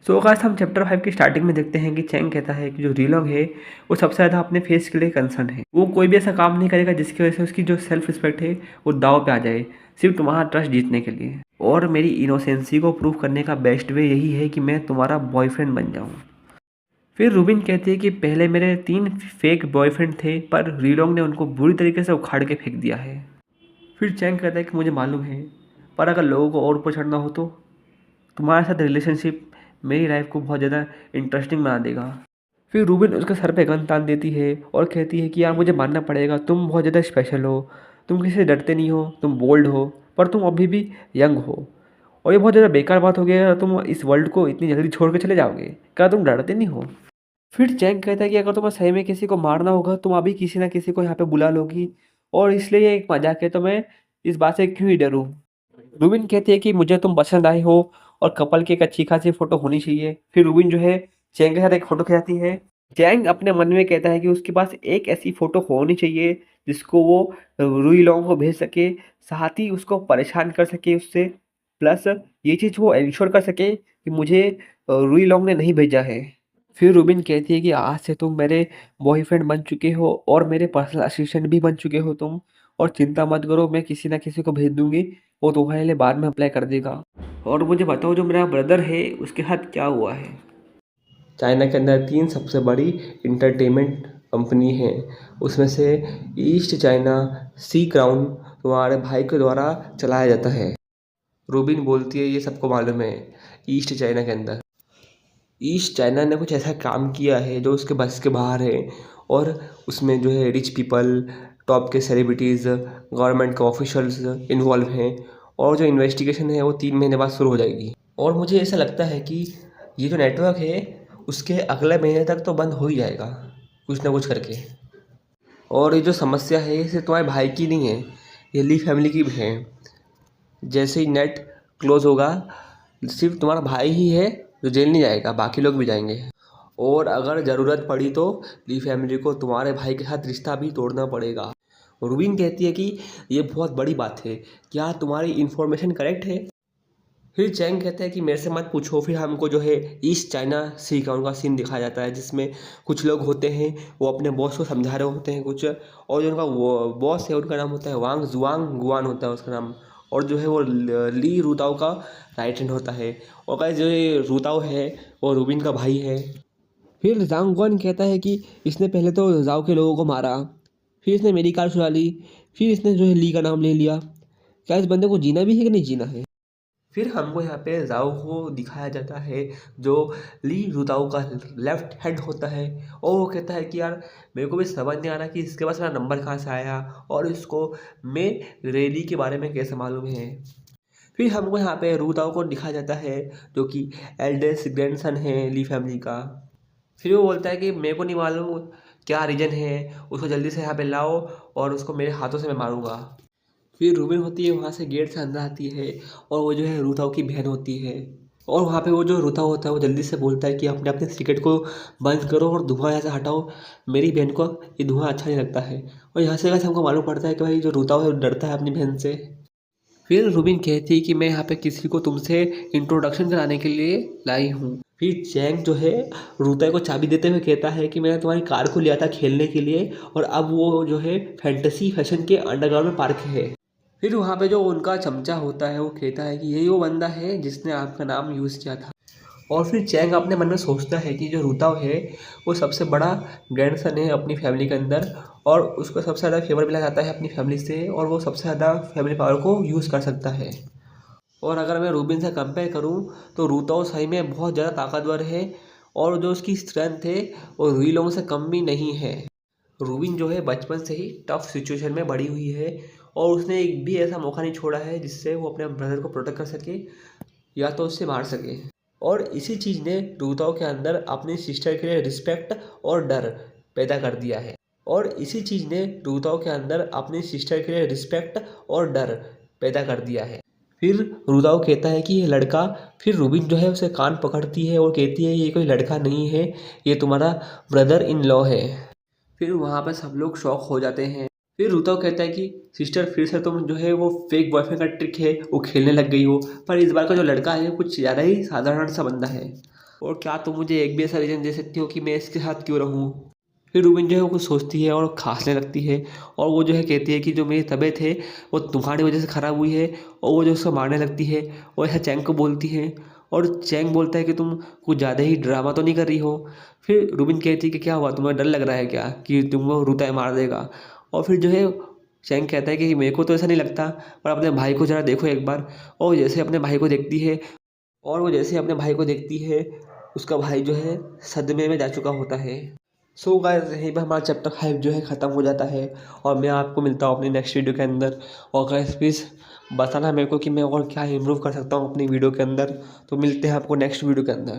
So guys हम chapter 5 की starting में देखते हैं कि चैंग कहता है कि जो रीलोंग है वो सबसे ज़्यादा अपने फेस के लिए कंसर्न है। वो कोई भी ऐसा काम नहीं करेगा जिसकी वजह से उसकी जो सेल्फ रिस्पेक्ट है वो दाव पे आ जाए, सिर्फ तुम्हारा ट्रस्ट जीतने के लिए। और मेरी इनोसेंसी को प्रूव करने का बेस्ट वे यही है कि मैं तुम्हारा बॉयफ्रेंड बन जाऊँ। फिर रूबिन कहती है कि पहले मेरे 3 फेक बॉयफ्रेंड थे पर रीलोंग ने उनको बुरी तरीके से उखाड़ के फेंक दिया है। फिर चैंग कहता है कि मुझे मालूम है, पर अगर लोगों को और ऊपर चढ़ना हो तो तुम्हारे साथ रिलेशनशिप मेरी लाइफ को बहुत ज़्यादा इंटरेस्टिंग बना देगा। फिर रूबिन उसके सर पे गन तान देती है और कहती है कि यार मुझे मानना पड़ेगा, तुम बहुत ज़्यादा स्पेशल हो, तुम किसी से डरते नहीं हो, तुम बोल्ड हो, पर तुम अभी भी यंग हो। और ये बहुत ज़्यादा बेकार बात हो गई अगर तुम इस वर्ल्ड को इतनी जल्दी छोड़ के चले जाओगे। क्या तुम डरते नहीं हो? फिर चैंग कहता है कि अगर तुम्हें सही में किसी को मारना होगा तुम अभी किसी ना किसी को यहाँ पे बुला लोगी, और इसलिए ये एक मजाक है तो मैं इस बात से क्यों ही डरूँ। रूबिन कहती है कि मुझे तुम पसंद आए हो और कपल की एक अच्छी खासी फोटो होनी चाहिए। फिर रूबिन जो है चैंग के साथ एक फोटो खिंचाती है। चैंग अपने मन में कहता है कि उसके पास एक ऐसी फोटो होनी चाहिए जिसको वो रुई लॉन्ग को भेज सके, साथ ही उसको परेशान कर सके उससे, प्लस ये चीज़ वो इंश्योर कर सके कि मुझे रुई लॉन्ग ने नहीं भेजा है। फिर रूबिन कहती है कि आज से तुम मेरे बॉयफ्रेंड बन चुके हो और मेरे पर्सनल असिस्टेंट भी बन चुके हो तुम, और चिंता मत करो, मैं किसी ना किसी को भेज दूंगी, वो तुम्हारे लिए बाद में अप्लाई कर देगा। और मुझे बताओ जो मेरा ब्रदर है उसके साथ क्या हुआ है। चाइना के अंदर 3 सबसे बड़ी इंटरटेनमेंट कंपनी है, उसमें से ईस्ट चाइना सी क्राउन तुम्हारे भाई के द्वारा चलाया जाता है। रूबिन बोलती है ये सबको मालूम है। ईस्ट चाइना के अंदर ईस्ट चाइना ने कुछ ऐसा काम किया है जो उसके बस के बाहर है, और उसमें जो है रिच पीपल, टॉप के सेलिब्रिटीज़, गवर्नमेंट के ऑफिशियल्स इन्वॉल्व हैं, और जो इन्वेस्टिगेशन है वो 3 महीने बाद शुरू हो जाएगी। और मुझे ऐसा लगता है कि ये जो नेटवर्क है उसके अगले महीने तक तो बंद हो ही जाएगा कुछ ना कुछ करके। और ये जो समस्या है ये सिर्फ तुम्हारे भाई की नहीं है, ये ली फैमिली की भी है। जैसे ही नेट क्लोज होगा सिर्फ तुम्हारा भाई ही है जो जेल नहीं जाएगा, बाकी लोग भी जाएंगे। और अगर ज़रूरत पड़ी तो ली फैमिली को तुम्हारे भाई के साथ रिश्ता भी तोड़ना पड़ेगा। रूबिन कहती है कि ये बहुत बड़ी बात है, क्या तुम्हारी इन्फॉर्मेशन करेक्ट है? फिर चैंग कहता है कि मेरे से मत पूछो। फिर हमको जो है ईस्ट चाइना सी का उनका सीन दिखाया जाता है जिसमें कुछ लोग होते हैं वो अपने बॉस को समझा रहे होते हैं कुछ, और जो उनका वो बॉस है उनका नाम होता है वांग जुआंग गुआन होता है उसका नाम, और जो है वो ली रूताओ का राइट हैंड होता है। और गाइस जो ये रूताओ है वो रूबिन का भाई है। फिर जांग गुआन कहता है कि इसने पहले तो जाओ के लोगों को मारा, फिर इसने मेरी कार चुरा ली, फिर इसने जो है ली का नाम ले लिया। क्या इस बंदे को जीना भी है कि नहीं जीना है? फिर हमको यहाँ पे जाओ को दिखाया जाता है जो ली रुताओ का लेफ्ट हैंड होता है, और वो कहता है कि यार मेरे को भी समझ नहीं आ रहा कि इसके पास मेरा नंबर कहाँ से आया और इसको मैं रेली के बारे में कैसे मालूम है। फिर हमको यहाँ पे रुताओ को दिखाया जाता है जो कि एल्डेस्ट ग्रैंडसन है ली फैमिली का। फिर वो बोलता है कि मेरे को नहीं मालूम क्या रीजन है, उसको जल्दी से यहाँ पे लाओ और उसको मेरे हाथों से मैं मारूंगा। फिर रूबिन होती है वहाँ से गेट से अंदर आती है, और वो जो है रूथाओ की बहन होती है। और वहाँ पे वो जो रूथाओ होता है वो जल्दी से बोलता है कि अपने अपने सिगरेट को बंद करो और धुआं यहाँ से हटाओ, मेरी बहन को ये धुआं अच्छा नहीं लगता है। और यहाँ से कैसे हमको मालूम पड़ता है कि भाई जो रूथाओ है वो डरता है अपनी बहन से। फिर रूबिन कहती है कि मैं यहाँ पे किसी को तुमसे इंट्रोडक्शन कराने के लिए लाई हूँ। फिर चैंग जो है रूता को चाबी देते हुए कहता है कि मैंने तुम्हारी कार को लिया था खेलने के लिए, और अब वो जो है फैंटेसी फैशन के अंडरग्राउंड में पार्क है। फिर वहाँ पे जो उनका चमचा होता है वो कहता है कि यही वो बंदा है जिसने आपका नाम यूज़ किया था। और फिर चैंग अपने मन में सोचता है कि जो रूताओ है वो सबसे बड़ा ग्रैंडसन है अपनी फैमिली के अंदर, और उसको सबसे ज़्यादा फेवर मिला जाता है अपनी फैमिली से, और वो सबसे ज़्यादा फैमिली पावर को यूज़ कर सकता है। और अगर मैं रूबिन से कंपेयर करूँ तो रूताओ सही में बहुत ज़्यादा ताकतवर है, और जो उसकी स्ट्रेंथ है वो रुई लोगों से कम भी नहीं है। रूबिन जो है बचपन से ही टफ सिचुएशन में बड़ी हुई है, और उसने एक भी ऐसा मौका नहीं छोड़ा है जिससे वो अपने ब्रदर को प्रोटेक्ट कर सके या तो उससे मार सके। और इसी चीज़ ने रूताओ के अंदर अपनी सिस्टर के लिए रिस्पेक्ट और डर पैदा कर दिया है। और इसी चीज़ ने रूताओ के अंदर अपनी सिस्टर के लिए रिस्पेक्ट और डर पैदा कर दिया है। फिर रूताओ कहता है कि ये लड़का, फिर रूबिन जो है उसे कान पकड़ती है और कहती है ये कोई लड़का नहीं है, ये तुम्हारा ब्रदर इन लॉ है। फिर वहाँ पर सब लोग शॉक हो जाते हैं। फिर रूताओ कहता है कि सिस्टर फिर से तुम जो है वो फेक बॉयफ्रेंड का ट्रिक है वो खेलने लग गई हो, पर इस बार का जो लड़का है कुछ ज़्यादा ही साधारण सा बंदा है। और क्या तुम मुझे एक भी ऐसा रीज़न दे सकती हो कि मैं इसके साथ क्यों रहूँ। फिर रूबिन जो है वो कुछ सोचती है और खांसने लगती है, और वो जो है कहती है कि जो मेरी तबीयत है वो तुम्हारी वजह से ख़राब हुई है, और वो जो उसको मारने लगती है और ऐसा चैंग को बोलती है। और चैंग बोलता है कि तुम कुछ ज़्यादा ही ड्रामा तो नहीं कर रही हो। फिर रूबिन कहती है कि क्या हुआ, तुम्हें डर लग रहा है क्या कि तुमको रुताई मार देगा। और फिर जो है चैंग कहता है कि मेरे को तो ऐसा नहीं लगता, पर अपने भाई को ज़रा देखो एक बार। और जैसे अपने भाई को देखती है, और वो जैसे अपने भाई को देखती है, उसका भाई जो है सदमे में जा चुका होता है। सो गाइस यहीं पर हमारा चैप्टर 5 जो है ख़त्म हो जाता है, और मैं आपको मिलता हूँ अपनी नेक्स्ट वीडियो के अंदर। और गाइस प्लीज़ बताना मेरे को कि मैं और क्या इम्प्रूव कर सकता हूँ अपनी वीडियो के अंदर। तो मिलते हैं आपको नेक्स्ट वीडियो के अंदर।